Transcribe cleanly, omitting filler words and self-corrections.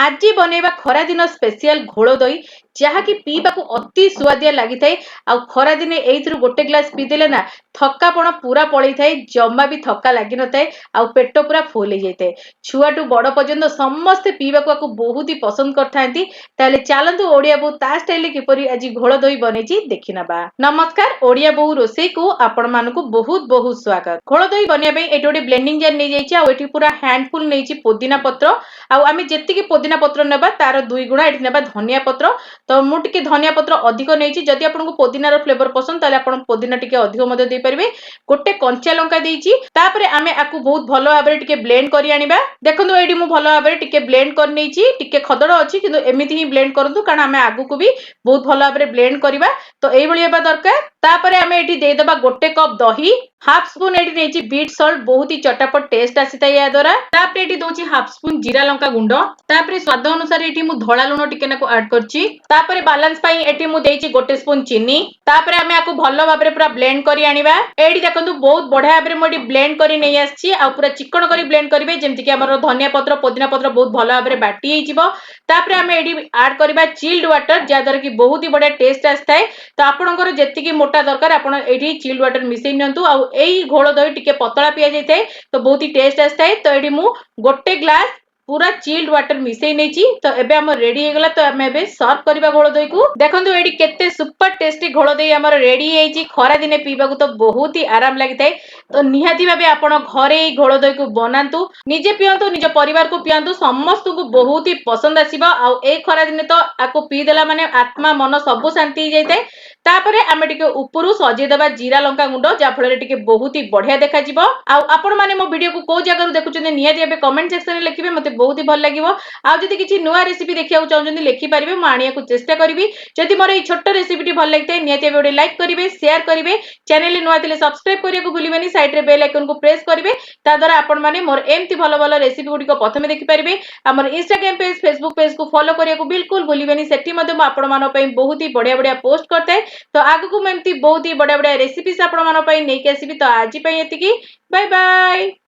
आज बनैबा खरा दिन स्पेशल घोल दही जहाँकि पीवाक अति सुआदिया लगी थाए। आ खरा दिने एइथरु गोटे ग्लास पीदेले ना थकापण पूरा पड़े थाए, जम्मा भी थका लगी न थाए। आ पेट पूरा फुल हो जाए। छुआटू बड़ पर्यंत समस्ते पीवाक बहुत ही पसंद करथांती। ताले चलतु ओडिया बहु ता स्टाइल किपरि आज घोल दही बनेछि देखि नबा। नमस्कार, ओडिया बहु रोसई को आपण मानकु बहुत बहुत स्वागत। घोल दही बनिया पे एटी गोटे ब्लेंडिंग जार नै जाइछि। आ एटी पूरा हैंडफुल नैछि पुदीना पत्र। आ आमे जेतिकी पुदीना पत्र नेबा तार 2 गुणा एटी नेबा धनिया पत्र। तो मु टिके धनिया पत्र अधिक नैछि। जदि आपनको पुदीनार फ्लेवर पसंद ताले आपण पुदीना टिके अधिक मध्य देई परिबे। गोटे कंचा लंका देइछि। तापरे आमे आकु बहुत भलो भाबरे टिके ब्लेंड करि आनिबा। देखंतु एटी मु भलो भाबरे टिके ब्लेंड कर नैछि। टिके खदड़ अछि किंतु एमिति ही ब्लेंड करंतु कारण आमे आगुकु भी बहुत भलो भाबरे ब्लेंड करिबा। तो एई भली हेबा दरकार। तापरे आमे एटी देई देबा गोटे कप दही, हाफ स्पून एटी नैछि बीट सॉल्ट, बहुत ही चटापट टेस्ट आसीता या द्वारा। तापरे एटी दोछि हाफ स्पून जीरा लंका गुंड। तापरे स्वाद अनुसार एटी मु धोळा लूण टिके नाको ऐड करछि। तापरे बैलेंस पई एटी मु देइछि गोटे स्पून चीनी। तापरे आमे आकु भलो भाबरे पूरा ब्लेंड करि आनिबा। एटी देखंतु बहुत बढ़िया भाबरे मु एटी ब्लेंड करि नै आछि। आ पूरा चिकन करि ब्लेंड करिवे जेमति कि हमर धनिया पत्र पुदीना पत्र बहुत भलो भाबरे बाटी हे जिवो। तापरे आमे एटी ऐड करिबा चिल्ड वाटर, जा द्वारा कि बहुत ही बढ़िया टेस्ट आस्ताय। तो आपणकर जेतिकी मोटा दरकार आपण एटी चिल्ड वाटर मिसै नियंतु। आ एई घोल दही टिके पतला पिया जायताय तो बहुत ही टेस्ट आस्ताय। तो एटी मु गोटे ग्लास पूरा चिल्ड वाटर मिसै नैछि। तो एबे हमर रेडी हे गेला। तो आमे एबे सर्व करबा घोल दही को। देखंतु एडी केते सुपर टेस्टी घोल दही हमर रेडी हेछि। खरा दिने पीबा को तो बहुत ही आराम लागिताय। तो निहाती भाबे आपण घरे एई घोल दही को बनांतु, निजे पियंतु, निज परिवार को पियंतु, समस्त को बहुत ही पसंद आसीबा। आ एई खरा दिने तो आको पी देला माने आत्मा मन सब शांति हो जायताय। तापरे आमे टिके उपरु सजे देबा जीरा लंका गुंड, जा फଳରେ टिके बहुत ही बढ़िया देखा जिवो। आ आपण माने मो वीडियो को को जगह देखुचंदी निहाती एबे कमेंट सेक्शन में लिखिबे, मते बहुत ही भल लागिवो। आ जदि किछि नुवा रेसिपी देखियाउ चाहउचंदी लिखि परिबे, म आनिया को चेष्टा करबी। जदि मोर एई छोट रेसिपी टी भल लागितै निहाती एबे ओडे लाइक करिवे, शेयर करिवे, चैनल नुवा थिले सब्सक्राइब करिया को भूलिबेनी, साइड रे बेल आइकन को प्रेस करिवे। ता द्वारा आपण माने मोर एम्ति भलो भलो रेसिपी गुडी को प्रथमे देखि परिबे। हमर इंस्टाग्राम पेज, फेसबुक पेज को फॉलो करिया को बिल्कुल भूलिबेनी। सेठी मध्ये म आपण मानो पई बहुत ही बढ़िया बढ़िया पोस्ट करते। तो आगु को मैं एम्ति बहुत ही बढ़िया बढ़िया रेसिपीज आपण मानो पई नेकी आसीबी। तो आज पई एतिकी, बाय बाय।